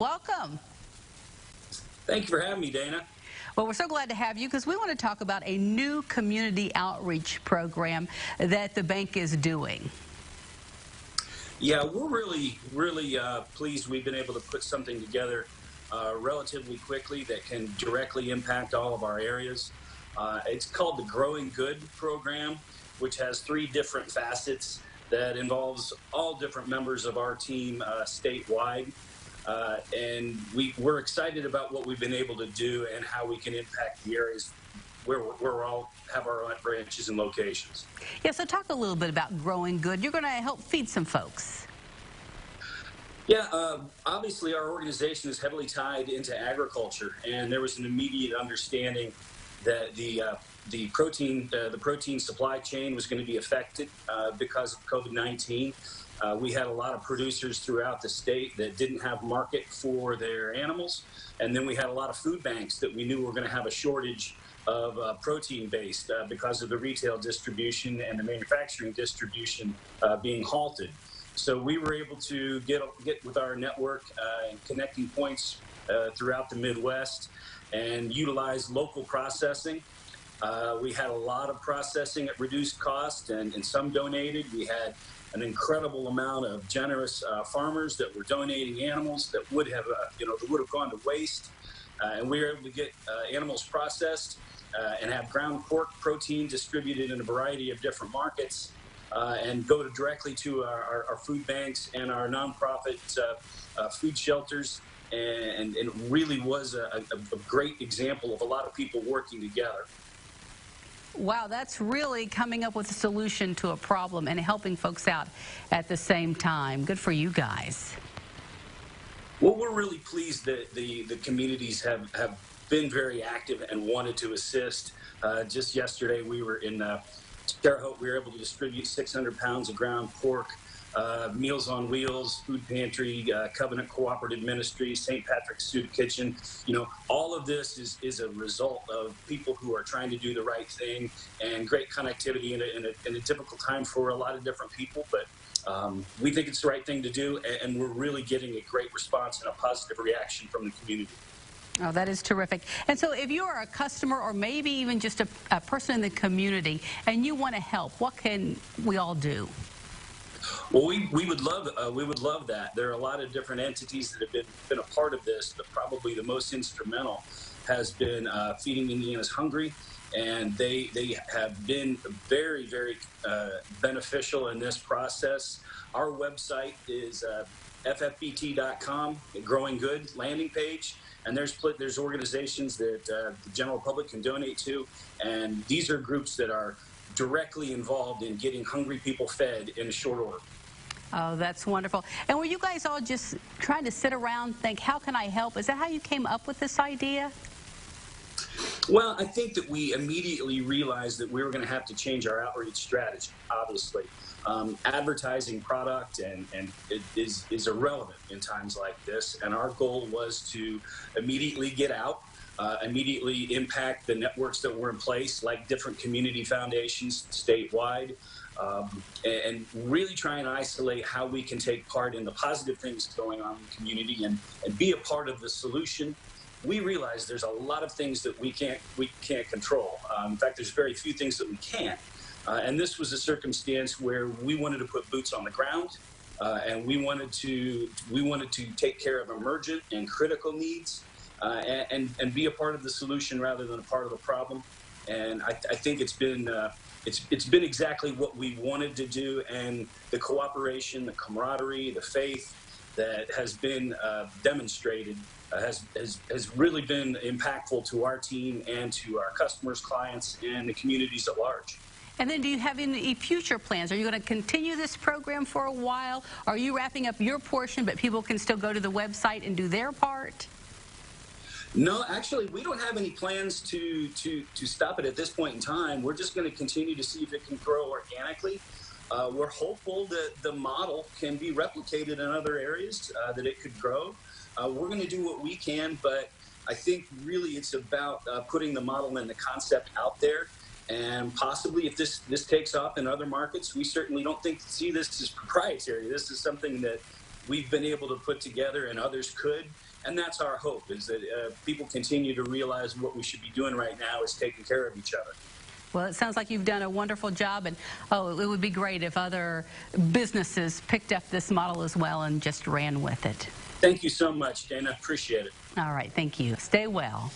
Welcome. Thank you for having me, Dana. Well, we're so glad to have you because we want to talk about a new community outreach program that the bank is doing. Yeah, we're really pleased we've been able to put something together relatively quickly that can directly impact all of our areas. It's called the Growing Good program, which has three different facets that involves all different members of our team statewide. And we're excited about what we've been able to do and how we can impact the areas where we all have our branches and locations. Yeah, so talk a little bit about Growing Good. You're going to help feed some folks. Yeah, obviously our organization is heavily tied into agriculture, and there was an immediate understanding that the protein supply chain was going to be affected because of COVID-19. We had a lot of producers throughout the state that didn't have market for their animals, and then we had a lot of food banks that we knew were going to have a shortage of protein based because of the retail distribution and the manufacturing distribution being halted. So we were able to get with our network and connecting points throughout the Midwest and utilize local processing. We had a lot of processing at reduced cost, and some donated. We had an incredible amount of generous farmers that were donating animals that would have gone to waste, and we were able to get animals processed and have ground pork protein distributed in a variety of different markets. And go directly to our food banks and our nonprofit food shelters. And it really was a great example of a lot of people working together. Wow, that's really coming up with a solution to a problem and helping folks out at the same time. Good for you guys. Well, we're really pleased that the communities have been very active and wanted to assist. Just yesterday, we were in Terre Haute. We were able to distribute 600 pounds of ground pork. Meals on Wheels, Food Pantry, Covenant Cooperative Ministry, St. Patrick's Soup Kitchen. All of this is a result of people who are trying to do the right thing and great connectivity in a difficult time for a lot of different people. But we think it's the right thing to do, and we're really getting a great response and a positive reaction from the community. Oh, that is terrific. And so if you are a customer or maybe even just a person in the community and you want to help, what can we all do? Well, we would love that. There are a lot of different entities that have been a part of this, but probably the most instrumental has been Feeding Indiana's Hungry, and they have been very beneficial in this process. Our website is ffbt.com, Growing Good landing page. And there's organizations that the general public can donate to, and these are groups that are directly involved in getting hungry people fed in a short order. Oh, that's wonderful. And were you guys all just trying to sit around and think, how can I help? Is that how you came up with this idea? Well, I think that we immediately realized that we were going to have to change our outreach strategy, obviously. Advertising product and it is irrelevant in times like this, and our goal was to immediately get out, immediately impact the networks that were in place, like different community foundations statewide, and really try and isolate how we can take part in the positive things going on in the community and be a part of the solution. We realize there's a lot of things that we can't control. In fact, there's very few things that we can. And this was a circumstance where we wanted to put boots on the ground, and we wanted to take care of emergent and critical needs, and be a part of the solution rather than a part of the problem. And I think it's been exactly what we wanted to do, and the cooperation, the camaraderie, the faith that has been demonstrated has really been impactful to our team and to our customers, clients, and the communities at large. And then do you have any future plans? Are you going to continue this program for a while? Are you wrapping up your portion, but people can still go to the website and do their part? No, actually, we don't have any plans to stop it at this point in time. We're just going to continue to see if it can grow organically. We're hopeful that the model can be replicated in other areas, that it could grow. We're going to do what we can, but I think really it's about putting the model and the concept out there. And possibly if this takes off in other markets, we certainly don't see this as proprietary. This is something that we've been able to put together and others could. And that's our hope, is that people continue to realize what we should be doing right now is taking care of each other. Well, it sounds like you've done a wonderful job, and it would be great if other businesses picked up this model as well and just ran with it. Thank you so much, Dana. Appreciate it. All right, thank you. Stay well.